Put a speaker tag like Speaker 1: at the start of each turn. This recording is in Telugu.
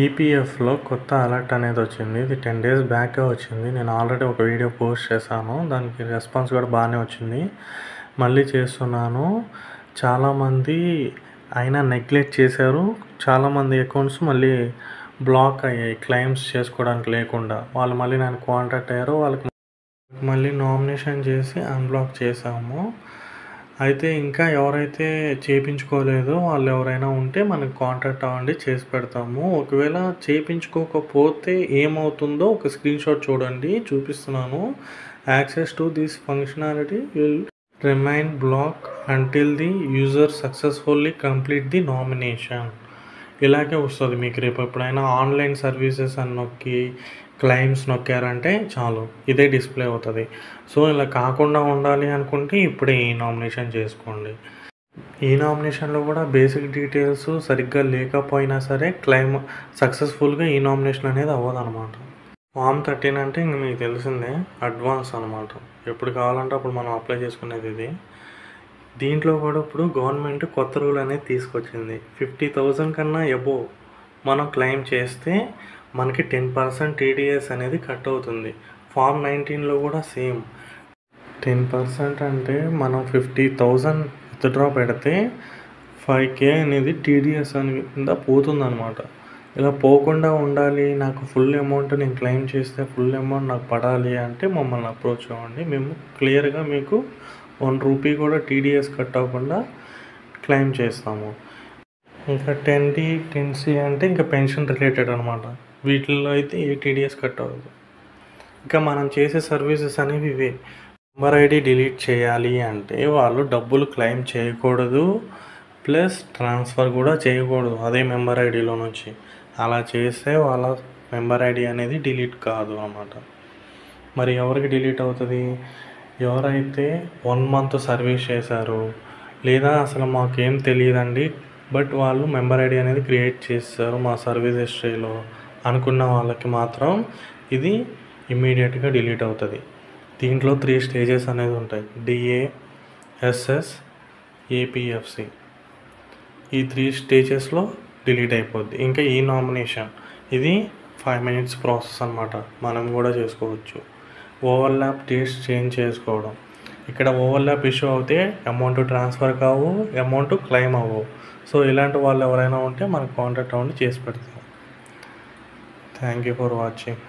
Speaker 1: ఈపీఎఫ్లో కొత్త అలర్ట్ అనేది వచ్చింది. ఇది 10 డేస్ బ్యాకే వచ్చింది. నేను ఆల్రెడీ ఒక వీడియో పోస్ట్ చేశాను. దానికి రెస్పాన్స్ కూడా బాగానే వచ్చింది. మళ్ళీ చేస్తున్నాను. చాలామంది అయినా నెగ్లెక్ట్ చేశారు. చాలామంది అకౌంట్స్ మళ్ళీ బ్లాక్ అయ్యాయి క్లెయిమ్స్ చేసుకోవడానికి లేకుండా. వాళ్ళు మళ్ళీ నన్ను కాంటాక్ట్ అయ్యారు. వాళ్ళకి మళ్ళీ నామినేషన్ చేసి అన్బ్లాక్ చేశాము. అయితే ఇంకా ఎవరైతే చేయించుకోలేదో వాళ్ళు ఎవరైనా ఉంటే మనకు కాంటాక్ట్ అవ్వండి, చేసి పెడతాము. ఒకవేళ చేయించుకోకపోతే ఏమవుతుందో ఒక స్క్రీన్‌షాట్ చూడండి, చూపిస్తున్నాను. Access to this functionality will remain block until the user successfully complete the nomination. ఇలాగే వస్తుంది మీకు. రేపు ఎప్పుడైనా ఆన్లైన్ సర్వీసెస్ అని నొక్కి క్లెయిమ్స్ నొక్కారంటే చాలు ఇదే డిస్ప్లే అవుతుంది. సో ఇలా కాకుండా ఉండాలి అనుకుంటే ఇప్పుడే ఈ నామినేషన్ చేసుకోండి. ఈ నామినేషన్లో కూడా బేసిక్ డీటెయిల్స్ సరిగ్గా లేకపోయినా సరే క్లెయిమ్ సక్సెస్ఫుల్గా ఈ నామినేషన్ అనేది అవ్వదన్నమాట. ఫామ్ 13 అంటే ఇంక మీకు తెలిసిందే, అడ్వాన్స్ అనమాట. ఎప్పుడు కావాలంటే అప్పుడు మనం అప్లై చేసుకునేది ఇది. దీంట్లో కూడా ఇప్పుడు గవర్నమెంట్ కొత్త రూల్ అనేది తీసుకొచ్చింది. 50,000 కన్నా అబోవ్ మనం క్లెయిమ్ చేస్తే మనకి 10% టీడీఎస్ అనేది కట్ అవుతుంది. ఫామ్ 19లో కూడా సేమ్ 10% అంటే మనం 50,000 విత్డ్రా పెడితే 5K అనేది టీడీఎస్ అని కింద పోతుందన్నమాట. ఇలా పోకుండా ఉండాలి, నాకు ఫుల్ అమౌంట్ నేను క్లెయిమ్ చేస్తే ఫుల్ అమౌంట్ నాకు పడాలి అంటే మమ్మల్ని అప్రోచ్ అవ్వండి. మేము క్లియర్గా మీకు 1 రూపీ కూడా టీడీఎస్ కట్ అవ్వకుండా క్లెయిమ్ చేస్తాము. ఇంకా 10D 10C అంటే ఇంకా పెన్షన్ రిలేటెడ్ అనమాట. వీటిల్లో అయితే ఏ టీడీఎస్ కట్ అవ్వదు. ఇంకా మనం చేసే సర్వీసెస్ అనేవి ఇవే. మెంబర్ ఐడి డిలీట్ చేయాలి అంటే వాళ్ళు డబ్బులు క్లెయిమ్ చేయకూడదు, ప్లస్ ట్రాన్స్ఫర్ కూడా చేయకూడదు అదే మెంబర్ ఐడిలో నుంచి. అలా చేస్తే వాళ్ళ మెంబర్ ఐడి అనేది డిలీట్ కాదు అన్నమాట. మరి ఎవరికి డిలీట్ అవుతుంది? ఎవరైతే 1 మంత్ సర్వీస్ చేశారు, లేదా అసలు మాకేం తెలియదండి బట్ వాళ్ళు మెంబర్ ఐడి అనేది క్రియేట్ చేస్తారు మా సర్వీస్ హిస్టరీలో అనుకున్న వాళ్ళకి మాత్రం ఇది ఇమ్మీడియట్గా డిలీట్ అవుతుంది. దీంట్లో 3 స్టేజెస్ అనేది ఉంటాయి. DA, SS, APFC. ఈ 3 స్టేజెస్లో డిలీట్ అయిపోద్ది. ఇంకా ఈ నామినేషన్ ఇది 5 minutes ప్రాసెస్ అనమాట. మనం కూడా చేసుకోవచ్చు. ఓవర్లాప్ డేట్స్ చేంజ్ చేసుకోవడం. ఇక్కడ ఓవర్లాప్ ఇష్యూ అవుతే అమౌంట్ ట్రాన్స్ఫర్ కావు, అమౌంట్ క్లెయిమ్ అవ్వవు. సో ఇలాంటి వాళ్ళు ఎవరైనా ఉంటే మనకు కాంటాక్ట్ అవ్వండి, చేసి పెడతాం. Thank you for watching.